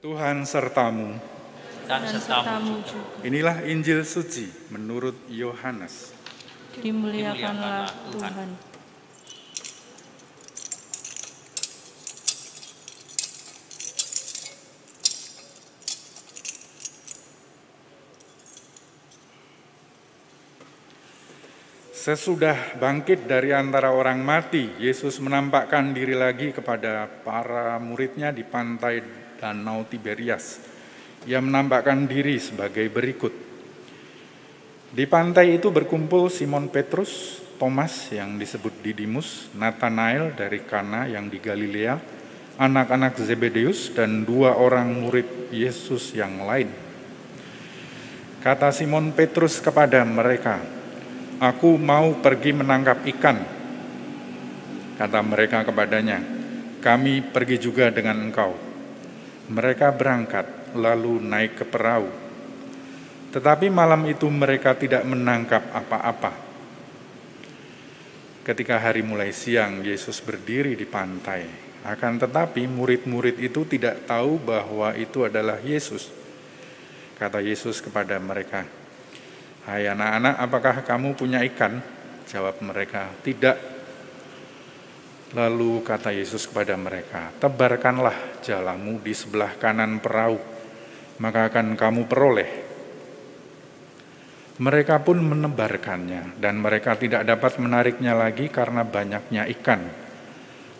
Tuhan sertamu. Dan sertamu juga. Inilah Injil suci menurut Yohanes. Dimuliakanlah Tuhan. Sesudah bangkit dari antara orang mati, Yesus menampakkan diri lagi kepada para muridnya di pantai Danau Tiberias. Ia menampakkan diri sebagai berikut. Di pantai itu berkumpul Simon Petrus, Thomas yang disebut Didimus, Nathanael dari Kana yang di Galilea, anak-anak Zebedeus, dan 2 orang murid Yesus yang lain. Kata Simon Petrus kepada mereka, "Aku mau pergi menangkap ikan." Kata mereka kepadanya, "Kami pergi juga dengan engkau." Mereka berangkat, lalu naik ke perahu. Tetapi malam itu mereka tidak menangkap apa-apa. Ketika hari mulai siang, Yesus berdiri di pantai. Akan tetapi murid-murid itu tidak tahu bahwa itu adalah Yesus. Kata Yesus kepada mereka, "Hai anak-anak, apakah kamu punya ikan?" Jawab mereka, "Tidak." Lalu kata Yesus kepada mereka, "Tebarkanlah jalamu di sebelah kanan perahu, maka akan kamu peroleh." Mereka pun menebarkannya, dan mereka tidak dapat menariknya lagi karena banyaknya ikan.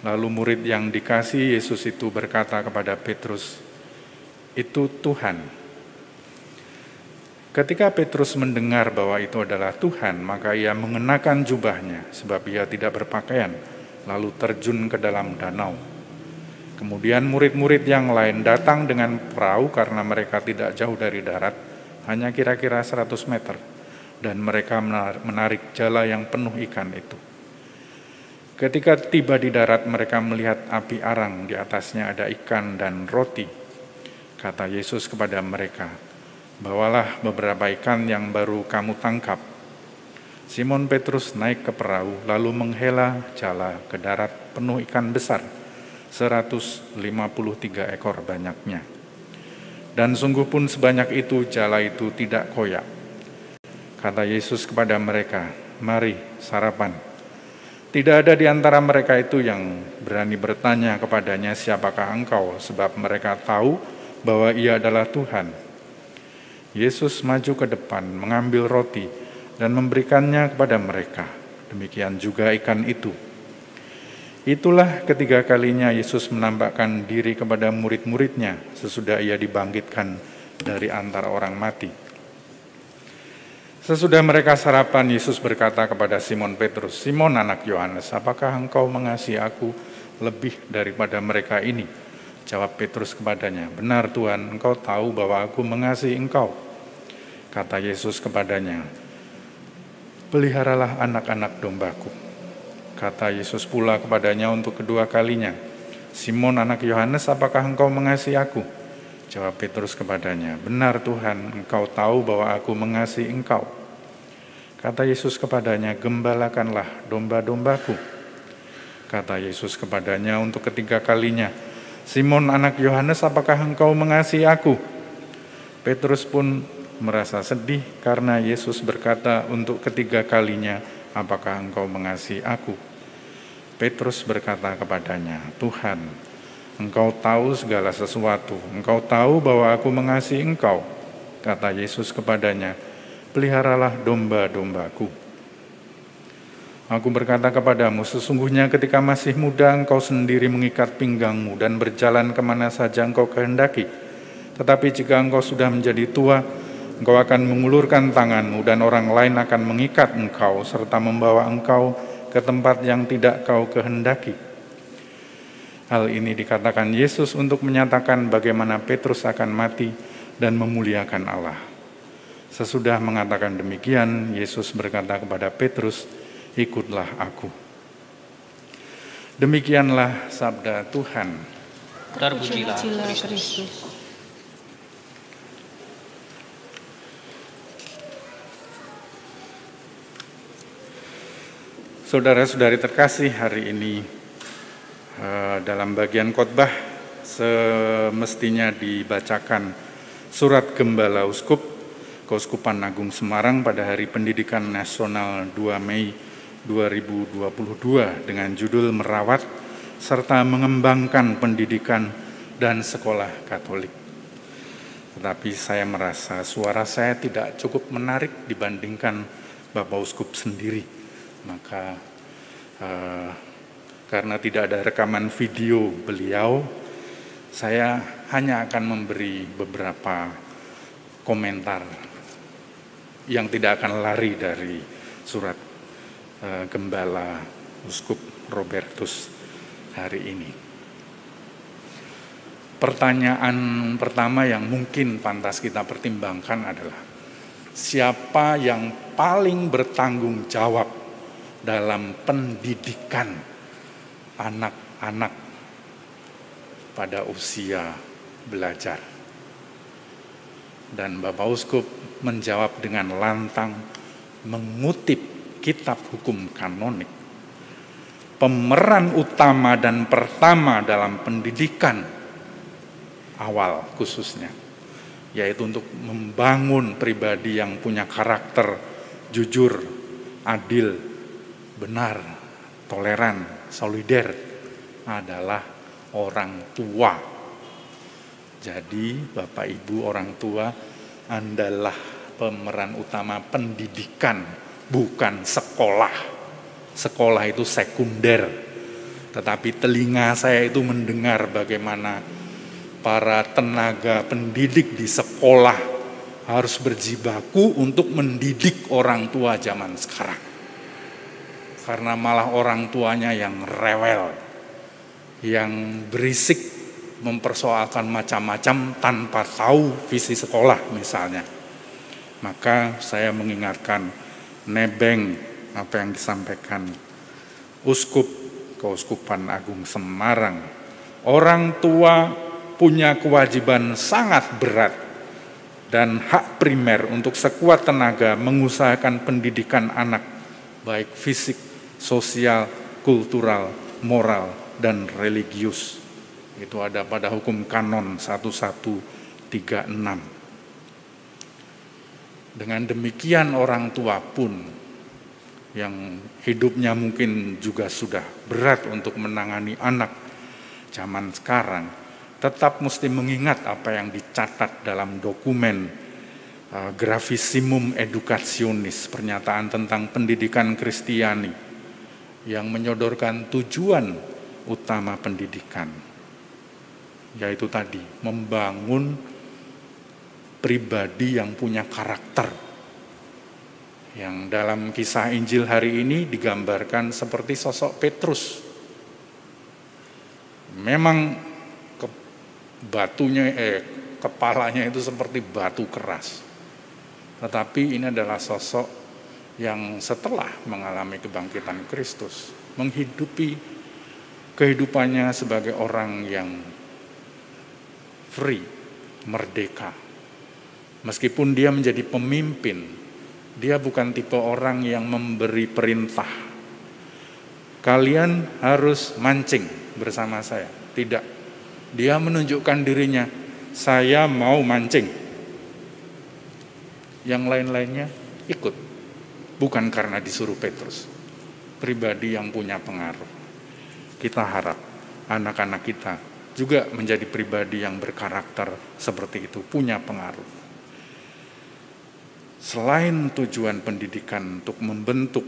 Lalu murid yang dikasihi Yesus itu berkata kepada Petrus, "Itu Tuhan." Ketika Petrus mendengar bahwa itu adalah Tuhan, maka ia mengenakan jubahnya, sebab ia tidak berpakaian, lalu terjun ke dalam danau. Kemudian murid-murid yang lain datang dengan perahu karena mereka tidak jauh dari darat, hanya kira-kira 100 meter, dan mereka menarik jala yang penuh ikan itu. Ketika tiba di darat, mereka melihat api arang, di atasnya ada ikan dan roti. Kata Yesus kepada mereka, "Bawalah beberapa ikan yang baru kamu tangkap." Simon Petrus naik ke perahu, lalu menghela jala ke darat penuh ikan besar, 153 ekor banyaknya. Dan sungguh pun sebanyak itu jala itu tidak koyak. Kata Yesus kepada mereka, "Mari sarapan." Tidak ada di antara mereka itu yang berani bertanya kepadanya, "Siapakah engkau?" Sebab mereka tahu bahwa ia adalah Tuhan. Yesus maju ke depan, mengambil roti, dan memberikannya kepada mereka. Demikian juga ikan itu. Itulah ketiga kalinya Yesus menampakkan diri kepada murid-muridnya sesudah ia dibangkitkan dari antara orang mati. Sesudah mereka sarapan, Yesus berkata kepada Simon Petrus, "Simon anak Yohanes, apakah engkau mengasihi aku lebih daripada mereka ini?" Jawab Petrus kepadanya, "Benar Tuhan, engkau tahu bahwa aku mengasihi engkau." Kata Yesus kepadanya, "Peliharalah anak-anak dombaku." Kata Yesus pula kepadanya untuk kedua kalinya, "Simon anak Yohanes, apakah engkau mengasihi aku?" Jawab Petrus kepadanya, "Benar Tuhan, engkau tahu bahwa aku mengasihi engkau." Kata Yesus kepadanya, "Gembalakanlah domba-dombaku." Kata Yesus kepadanya untuk ketiga kalinya, "Simon anak Yohanes, apakah engkau mengasihi aku?" Petrus pun merasa sedih karena Yesus berkata untuk ketiga kalinya, "Apakah engkau mengasihi aku?" Petrus berkata kepadanya, "Tuhan, engkau tahu segala sesuatu, engkau tahu bahwa aku mengasihi engkau." Kata Yesus kepadanya, "Peliharalah domba-dombaku. Aku berkata kepadamu, sesungguhnya ketika masih muda engkau sendiri mengikat pinggangmu dan berjalan kemana saja engkau kehendaki. Tetapi jika engkau sudah menjadi tua, engkau akan mengulurkan tanganmu dan orang lain akan mengikat engkau serta membawa engkau ke tempat yang tidak kau kehendaki." Hal ini dikatakan Yesus untuk menyatakan bagaimana Petrus akan mati dan memuliakan Allah. Sesudah mengatakan demikian, Yesus berkata kepada Petrus, "Ikutlah aku." Demikianlah sabda Tuhan. Terpujilah Kristus. Saudara-saudari terkasih, hari ini dalam bagian khotbah semestinya dibacakan surat Gembala Uskup Keuskupan Agung Semarang pada Hari Pendidikan Nasional 2 Mei 2022 dengan judul Merawat serta Mengembangkan Pendidikan dan Sekolah Katolik. Tetapi saya merasa suara saya tidak cukup menarik dibandingkan Bapak Uskup sendiri. Maka karena tidak ada rekaman video beliau, saya hanya akan memberi beberapa komentar yang tidak akan lari dari surat Gembala Uskup Robertus hari ini. Pertanyaan pertama yang mungkin pantas kita pertimbangkan adalah, siapa yang paling bertanggung jawab dalam pendidikan anak-anak pada usia belajar? Dan Bapak Uskup menjawab dengan lantang mengutip kitab hukum kanonik. Pemeran utama dan pertama dalam pendidikan awal khususnya, yaitu untuk membangun pribadi yang punya karakter jujur, adil, benar, toleran, solider, adalah orang tua. Jadi Bapak Ibu orang tua adalah pemeran utama pendidikan, bukan sekolah. Sekolah itu sekunder. Tetapi telinga saya itu mendengar bagaimana para tenaga pendidik di sekolah harus berjibaku untuk mendidik orang tua zaman sekarang. Karena malah orang tuanya yang rewel, yang berisik, mempersoalkan macam-macam tanpa tahu visi sekolah misalnya. Maka saya mengingatkan nebeng apa yang disampaikan Uskup Keuskupan Agung Semarang. Orang tua punya kewajiban sangat berat dan hak primer untuk sekuat tenaga mengusahakan pendidikan anak, baik fisik, sosial, kultural, moral, dan religius. Itu ada pada hukum kanon 1136. Dengan demikian orang tua pun yang hidupnya mungkin juga sudah berat untuk menangani anak zaman sekarang, tetap mesti mengingat apa yang dicatat dalam dokumen Gravissimum Educationis, pernyataan tentang pendidikan Kristiani, yang menyodorkan tujuan utama pendidikan, yaitu tadi membangun pribadi yang punya karakter, yang dalam kisah Injil hari ini digambarkan seperti sosok Petrus. Memang kepalanya itu seperti batu keras, tetapi ini adalah sosok yang setelah mengalami kebangkitan Kristus menghidupi kehidupannya sebagai orang yang free, merdeka. Meskipun dia menjadi pemimpin, dia bukan tipe orang yang memberi perintah, kalian harus mancing bersama saya. Tidak. Dia menunjukkan dirinya, saya mau mancing. Yang lain-lainnya ikut. Bukan karena disuruh Petrus. Pribadi yang punya pengaruh. Kita harap anak-anak kita juga menjadi pribadi yang berkarakter seperti itu, punya pengaruh. Selain tujuan pendidikan untuk membentuk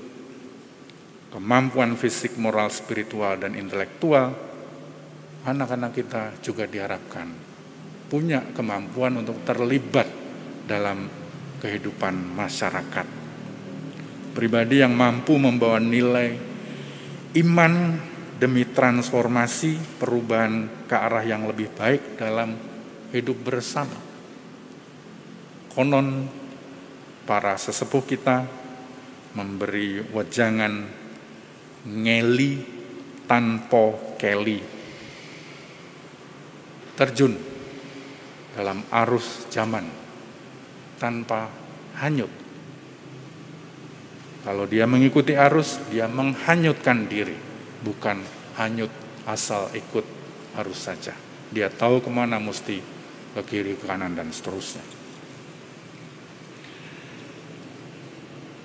kemampuan fisik, moral, spiritual, dan intelektual, anak-anak kita juga diharapkan punya kemampuan untuk terlibat dalam kehidupan masyarakat. Pribadi yang mampu membawa nilai iman demi transformasi perubahan ke arah yang lebih baik dalam hidup bersama. Konon para sesepuh kita memberi wejangan ngeli tanpa keli, terjun dalam arus zaman tanpa hanyut. Kalau dia mengikuti arus, dia menghanyutkan diri, bukan hanyut asal ikut arus saja. Dia tahu kemana mesti, ke kiri, ke kanan, dan seterusnya.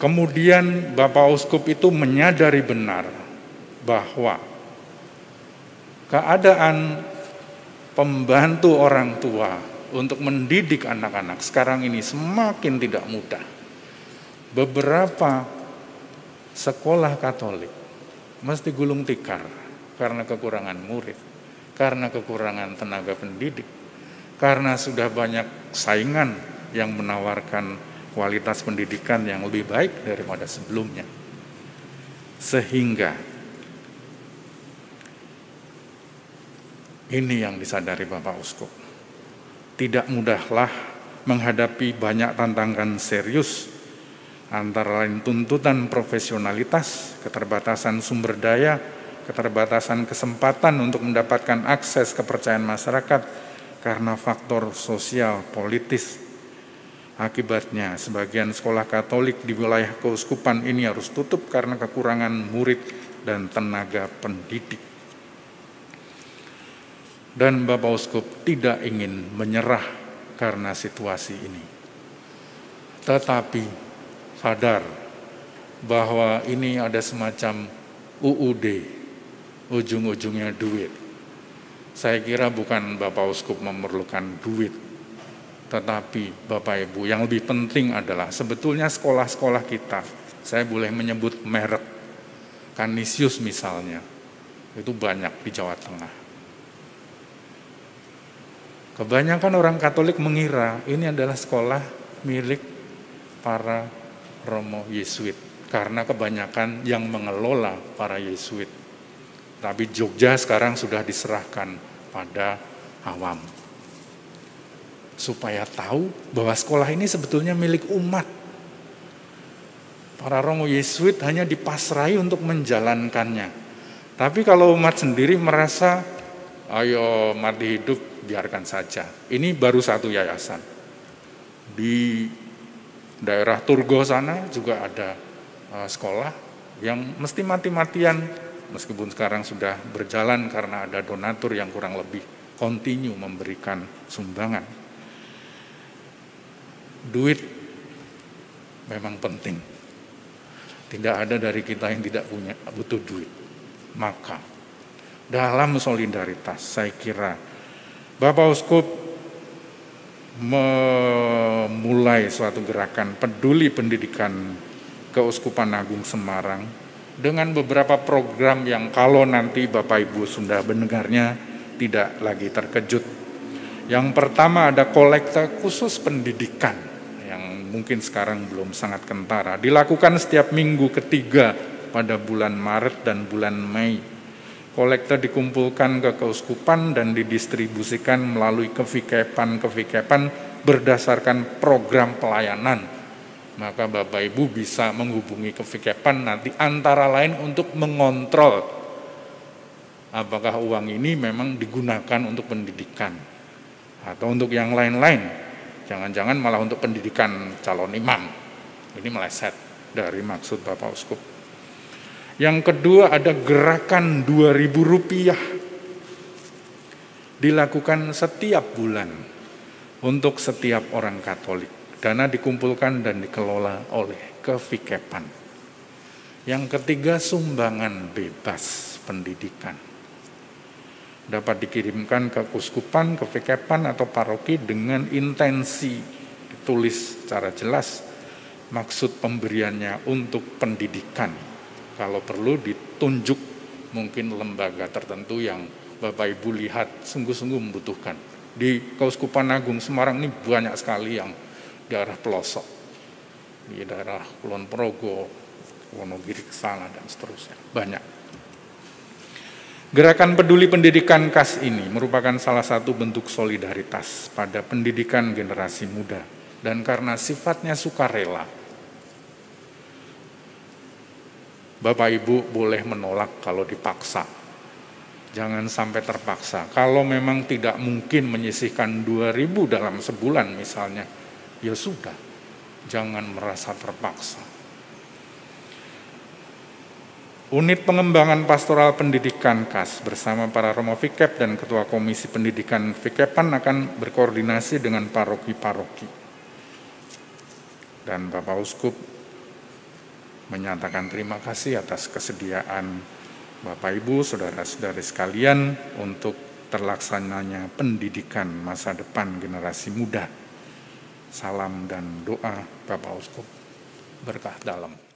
Kemudian Bapak Uskup itu menyadari benar bahwa keadaan pembantu orang tua untuk mendidik anak-anak sekarang ini semakin tidak mudah. Beberapa sekolah Katolik mesti gulung tikar karena kekurangan murid, karena kekurangan tenaga pendidik, karena sudah banyak saingan yang menawarkan kualitas pendidikan yang lebih baik daripada sebelumnya. Sehingga ini yang disadari Bapak Uskup. Tidak mudahlah menghadapi banyak tantangan serius, antara lain tuntutan profesionalitas, keterbatasan sumber daya, keterbatasan kesempatan untuk mendapatkan akses kepercayaan masyarakat karena faktor sosial politis. Akibatnya, sebagian sekolah Katolik di wilayah keuskupan ini harus tutup karena kekurangan murid dan tenaga pendidik. Dan Bapak Uskup tidak ingin menyerah karena situasi ini. Tetapi sadar bahwa ini ada semacam UUD, ujung-ujungnya duit. Saya kira bukan Bapak Uskup memerlukan duit, tetapi Bapak Ibu yang lebih penting adalah sebetulnya sekolah-sekolah kita, saya boleh menyebut merek, Canisius misalnya, itu banyak di Jawa Tengah. Kebanyakan orang Katolik mengira ini adalah sekolah milik para Romo Yesuit, karena kebanyakan yang mengelola para Yesuit. Tapi Jogja sekarang sudah diserahkan pada awam. Supaya tahu bahwa sekolah ini sebetulnya milik umat. Para Romo Yesuit hanya dipasrahi untuk menjalankannya. Tapi kalau umat sendiri merasa, ayo mati hidup, biarkan saja. Ini baru satu yayasan. Di daerah Turgo sana juga ada sekolah yang mesti mati-matian, meskipun sekarang sudah berjalan karena ada donatur yang kurang lebih kontinu memberikan sumbangan. Duit memang penting. Tidak ada dari kita yang tidak butuh duit. Maka dalam solidaritas saya kira Bapak Uskup memulai suatu gerakan peduli pendidikan Keuskupan Agung Semarang dengan beberapa program yang kalau nanti Bapak Ibu sudah mendengarnya tidak lagi terkejut. Yang pertama ada kolekte khusus pendidikan yang mungkin sekarang belum sangat kentara. Dilakukan setiap minggu ketiga pada bulan Maret dan bulan Mei. Kolekte dikumpulkan ke keuskupan dan didistribusikan melalui kevikepan berdasarkan program pelayanan. Maka Bapak Ibu bisa menghubungi kevikepan nanti antara lain untuk mengontrol apakah uang ini memang digunakan untuk pendidikan atau untuk yang lain-lain. Jangan-jangan malah untuk pendidikan calon imam. Ini meleset dari maksud Bapak Uskup. Yang kedua ada gerakan 2.000 rupiah. Dilakukan setiap bulan untuk setiap orang Katolik. Dana dikumpulkan dan dikelola oleh kevikepan. Yang ketiga sumbangan bebas pendidikan. Dapat dikirimkan ke keuskupan, kevikepan atau paroki dengan intensi ditulis secara jelas maksud pemberiannya untuk pendidikan. Kalau perlu ditunjuk mungkin lembaga tertentu yang Bapak Ibu lihat sungguh-sungguh membutuhkan. Di Keuskupan Agung Semarang ini banyak sekali yang daerah pelosok, di daerah Kulon Progo, Wonogiri kesana dan seterusnya, banyak. Gerakan peduli pendidikan KAS ini merupakan salah satu bentuk solidaritas pada pendidikan generasi muda. Dan karena sifatnya sukarela, Bapak Ibu boleh menolak kalau dipaksa. Jangan sampai terpaksa. Kalau memang tidak mungkin menyisihkan 2.000 dalam sebulan misalnya, ya sudah, jangan merasa terpaksa. Unit Pengembangan Pastoral Pendidikan KAS bersama para Romo Fikep dan Ketua Komisi Pendidikan Fikepan akan berkoordinasi dengan paroki-paroki. Dan Bapak Uskup menyatakan terima kasih atas kesediaan Bapak Ibu, saudara-saudari sekalian untuk terlaksananya pendidikan masa depan generasi muda. Salam dan doa Bapak Uskup. Berkah dalam.